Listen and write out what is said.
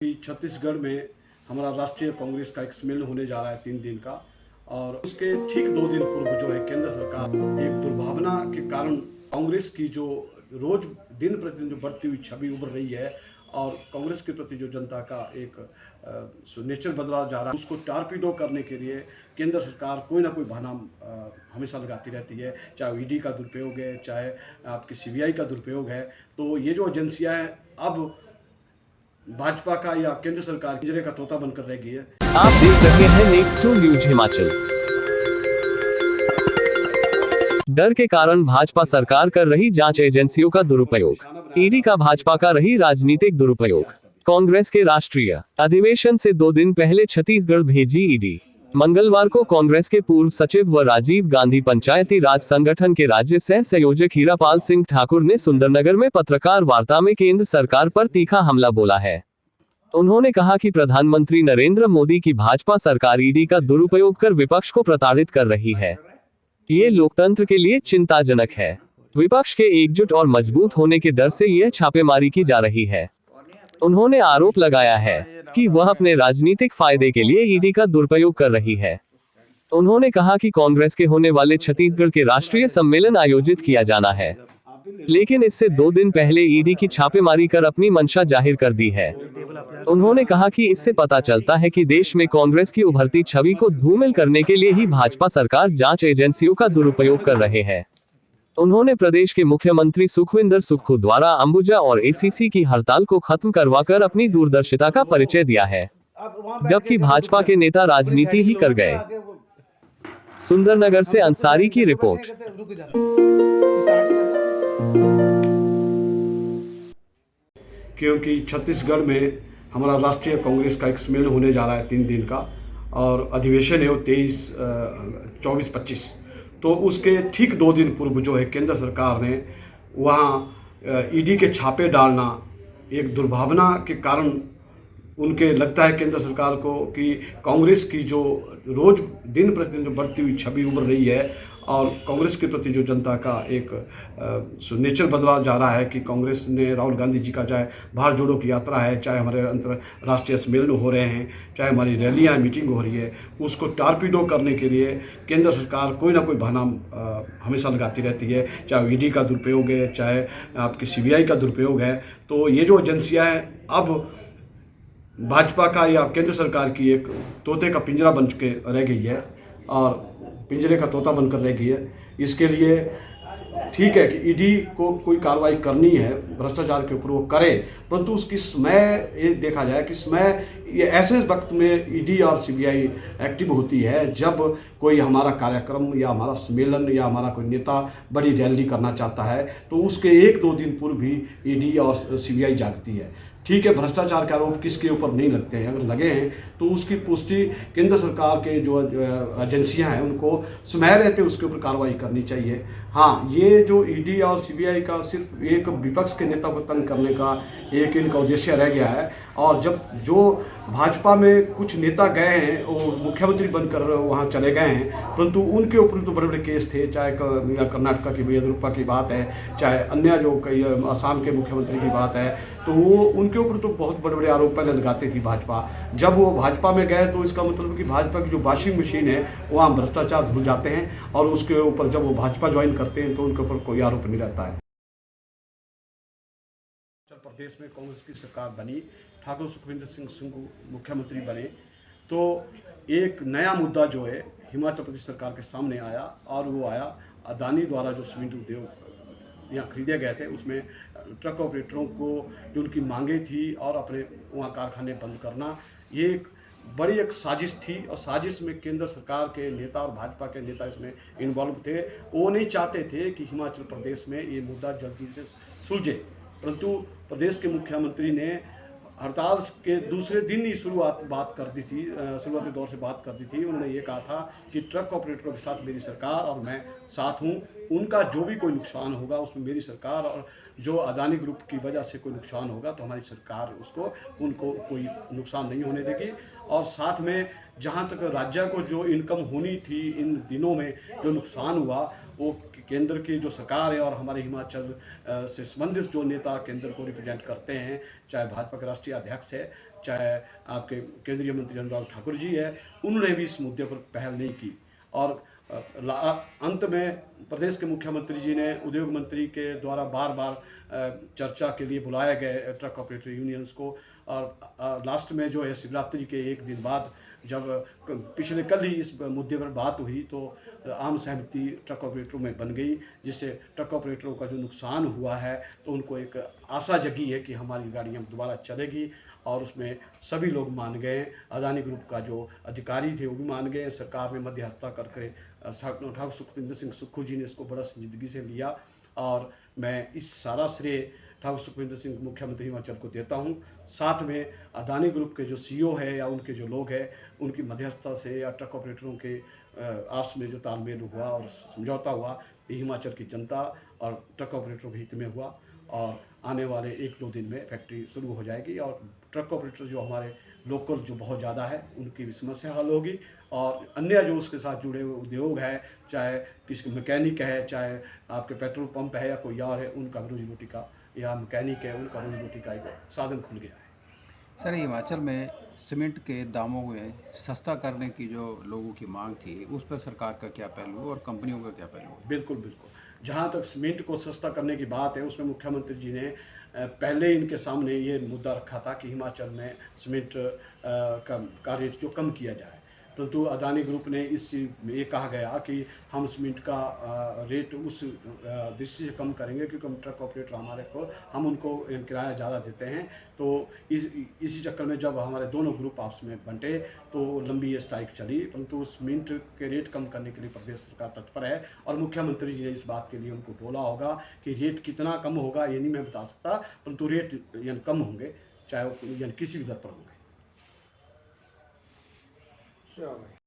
कि छत्तीसगढ़ में हमारा राष्ट्रीय कांग्रेस का एक सम्मेलन होने जा रहा है 3 दिन का। और उसके ठीक 2 दिन पूर्व जो है केंद्र सरकार एक दुर्भावना के कारण कांग्रेस की जो रोज दिन प्रतिदिन जो बढ़ती हुई छवि उभर रही है और कांग्रेस के प्रति जो जनता का एक नेचर बदला जा रहा है, उसको टारपीडो करने के लिए केंद्र सरकार कोई ना कोई बहाना हमेशा लगाती रहती है। चाहे ईडी का दुरुपयोग है, चाहे आपकी सीबीआई का दुरुपयोग है। तो ये जो एजेंसियां हैं अब भाजपा का या केंद्र सरकार पिंजरे का तोता बनकर रह गई है। आप देख रहे हैं नेक्स्ट टू न्यूज हिमाचल। डर के कारण भाजपा सरकार कर रही जांच एजेंसियों का दुरुपयोग, ईडी का भाजपा का रही राजनीतिक दुरुपयोग। कांग्रेस के राष्ट्रीय अधिवेशन से 2 दिन पहले छत्तीसगढ़ भेजी ईडी। मंगलवार को कांग्रेस के पूर्व सचिव व राजीव गांधी पंचायती राज संगठन के राज्य सह संयोजक हीरापाल सिंह ठाकुर ने सुंदरनगर में पत्रकार वार्ता में केंद्र सरकार पर तीखा हमला बोला है। उन्होंने कहा कि प्रधानमंत्री नरेंद्र मोदी की भाजपा सरकार ईडी का दुरुपयोग कर विपक्ष को प्रताड़ित कर रही है। ये लोकतंत्र के लिए चिंताजनक है। विपक्ष के एकजुट और मजबूत होने के डर से यह छापेमारी की जा रही है। उन्होंने आरोप लगाया है कि वह अपने राजनीतिक फायदे के लिए ईडी का दुरुपयोग कर रही है। उन्होंने कहा कि कांग्रेस के होने वाले छत्तीसगढ़ के राष्ट्रीय सम्मेलन आयोजित किया जाना है, लेकिन इससे 2 दिन पहले ईडी की छापेमारी कर अपनी मंशा जाहिर कर दी है। उन्होंने कहा कि इससे पता चलता है कि देश में कांग्रेस की उभरती छवि को धूमिल करने के लिए ही भाजपा सरकार जांच एजेंसियों का दुरुपयोग कर रहे हैं। उन्होंने प्रदेश के मुख्यमंत्री सुखविंदर सुक्खू द्वारा अंबुजा और एसीसी की हड़ताल को खत्म करवाकर अपनी दूरदर्शिता का परिचय दिया है, जबकि भाजपा के नेता राजनीति ही कर गए। सुंदरनगर से अंसारी की रिपोर्ट। क्योंकि छत्तीसगढ़ में हमारा राष्ट्रीय कांग्रेस का एक सम्मेलन होने जा रहा है 3 दिन का और अधिवेशन है वो 23, 24, 25। तो उसके ठीक 2 दिन पूर्व जो है केंद्र सरकार ने वहाँ ईडी के छापे डालना एक दुर्भावना के कारण उनके लगता है केंद्र सरकार को कि कांग्रेस की जो रोज दिन प्रतिदिन जो बढ़ती हुई छवि उभर रही है और कांग्रेस के प्रति जो जनता का एक नेचर बदला जा रहा है कि कांग्रेस ने राहुल गांधी जी का चाहे भारत जोड़ो की यात्रा है, चाहे हमारे अंतर्राष्ट्रीय सम्मेलन हो रहे हैं, चाहे हमारी रैलियाँ मीटिंग हो रही है, उसको टारपीडो करने के लिए केंद्र सरकार कोई ना कोई बहाना हमेशा लगाती रहती है। चाहे ईडी का दुरुपयोग है, चाहे आपकी सीबीआई का दुरुपयोग है। तो ये जो एजेंसियाँ हैं अब भाजपा का या केंद्र सरकार की एक तोते का पिंजरा बन के रह गई है और पिंजरे का तोता बनकर रह गई है। इसके लिए ठीक है कि ईडी को कोई कार्रवाई करनी है भ्रष्टाचार के ऊपर, वो करे, परंतु उसकी समय ये देखा जाए कि समय ये ऐसे वक्त में ईडी और सीबीआई एक्टिव होती है जब कोई हमारा कार्यक्रम या हमारा सम्मेलन या हमारा कोई नेता बड़ी रैली करना चाहता है, तो उसके 1-2 दिन पूर्व भी ईडी और सीबीआई जागती है। ठीक है, भ्रष्टाचार के आरोप किसके ऊपर नहीं लगते हैं, अगर लगे हैं तो उसकी पुष्टि केंद्र सरकार के जो एजेंसियां हैं उनको समय रहते उसके ऊपर कार्रवाई करनी चाहिए। हाँ, ये जो ईडी और सीबीआई का सिर्फ एक विपक्ष के नेता को तंग करने का एक इनका उद्देश्य रह गया है। और जब जो भाजपा में कुछ नेता गए हैं वो मुख्यमंत्री बनकर वहाँ चले गए हैं, परंतु उनके ऊपर तो बड़े बड़े केस थे, चाहे कर्नाटका की येदियुरप्पा की बात है, चाहे अन्य जो कई असम के मुख्यमंत्री की बात है, तो वो उनके ऊपर तो बहुत बड़े बड़े आरोप पहले लगाती थी भाजपा। जब वो भाजपा में गए तो इसका मतलब कि भाजपा की जो वॉशिंग मशीन है वहाँ भ्रष्टाचार धुल जाते हैं और उसके ऊपर जब वो भाजपा ज्वाइन करते हैं तो उनके ऊपर कोई आरोप नहीं रहता है। उत्तर प्रदेश में कांग्रेस की सरकार बनी, ठाकुर सुखविंदर सिंह सुक्खू मुख्यमंत्री बने, तो एक नया मुद्दा जो है हिमाचल प्रदेश सरकार के सामने आया और वो आया अदानी द्वारा जो सीमेंट उद्योग यहाँ खरीदे गए थे उसमें ट्रक ऑपरेटरों को जो उनकी मांगे थी और अपने वहाँ कारखाने बंद करना, ये एक बड़ी एक साजिश थी। और साजिश में केंद्र सरकार के नेता और भाजपा के नेता इसमें इन्वॉल्व थे। वो नहीं चाहते थे कि हिमाचल प्रदेश में ये मुद्दा जल्दी से सुलझे, परंतु प्रदेश के मुख्यमंत्री ने हड़ताल के दूसरे दिन ही शुरुआती दौर से बात कर दी थी। उन्होंने ये कहा था कि ट्रक ऑपरेटरों के साथ मेरी सरकार और मैं साथ हूँ, उनका जो भी कोई नुकसान होगा उसमें मेरी सरकार, और जो अदानी ग्रुप की वजह से कोई नुकसान होगा तो हमारी सरकार उनको कोई नुकसान नहीं होने देगी। और साथ में जहाँ तक राज्य को जो इनकम होनी थी इन दिनों में जो नुकसान हुआ वो केंद्र की जो सरकार है और हमारे हिमाचल से संबंधित जो नेता केंद्र को रिप्रेजेंट करते हैं, चाहे भाजपा के राष्ट्रीय अध्यक्ष है, चाहे आपके केंद्रीय मंत्री अनुराग ठाकुर जी है, उन्होंने भी इस मुद्दे पर पहल नहीं की। और अंत में प्रदेश के मुख्यमंत्री जी ने उद्योग मंत्री के द्वारा बार बार चर्चा के लिए बुलाए गए ट्रक ऑपरेटर यूनियंस को, और लास्ट में जो है शिवरात्रि के एक दिन बाद जब पिछले कल ही इस मुद्दे पर बात हुई तो आम सहमति ट्रक ऑपरेटरों में बन गई, जिससे ट्रक ऑपरेटरों का जो नुकसान हुआ है तो उनको एक आशा जगी है कि हमारी गाड़ियाँ दोबारा चलेगी, और उसमें सभी लोग मान गए। अदानी ग्रुप का जो अधिकारी थे वो भी मान गए। सरकार ने मध्यस्थता करके ठाकुर सुखविंदर सिंह सुक्खू जी ने इसको बड़ा संजीदगी से लिया, और मैं इस सारा श्रेय ठाकुर सुखविंदर सिंह मुख्यमंत्री हिमाचल को देता हूँ। साथ में अदानी ग्रुप के जो सीईओ है या उनके जो लोग हैं उनकी मध्यस्थता से या ट्रक ऑपरेटरों के आपस में जो तालमेल हुआ और समझौता हुआ, ये हिमाचल की जनता और ट्रक ऑपरेटरों के हित में हुआ, और आने वाले 1-2 दिन में फैक्ट्री शुरू हो जाएगी, और ट्रक ऑपरेटर जो हमारे लोकल जो बहुत ज़्यादा है उनकी भी समस्या हल होगी, और अन्य जो उसके साथ जुड़े हुए उद्योग है, चाहे किसी मैकेनिक है, चाहे आपके पेट्रोल पंप है या कोई और है, उनका रोजी रोटी का, या मैकेनिक है उनका रोजी रोटी का एक साधन खुल गया है। सर, हिमाचल में सीमेंट के दामों में सस्ता करने की जो लोगों की मांग थी, उस पर सरकार का क्या पहलू और कंपनियों का क्या पहलू है? बिल्कुल बिल्कुल, जहाँ तक सीमेंट को सस्ता करने की बात है, उसमें मुख्यमंत्री जी ने पहले इनके सामने ये मुद्दा रखा था कि हिमाचल में सीमेंट का रेट जो कम किया जाए, परंतु अदानी ग्रुप ने इस में ये कहा गया कि हम सीमेंट का रेट उस दृष्टि से कम करेंगे क्योंकि हम ट्रक ऑपरेटर हमारे को हम उनको किराया ज़्यादा देते हैं। तो इसी चक्कर में जब हमारे दोनों ग्रुप आपस में बंटे तो लंबी ये स्ट्राइक चली, परंतु सीमेंट के रेट कम करने के लिए प्रदेश सरकार तत्पर है, और मुख्यमंत्री जी ने इस बात के लिए उनको बोला होगा कि रेट कितना कम होगा ये नहीं मैं बता सकता, परंतु रेट यानी कम होंगे, चाहे वो यानी किसी भी दर पर होंगे।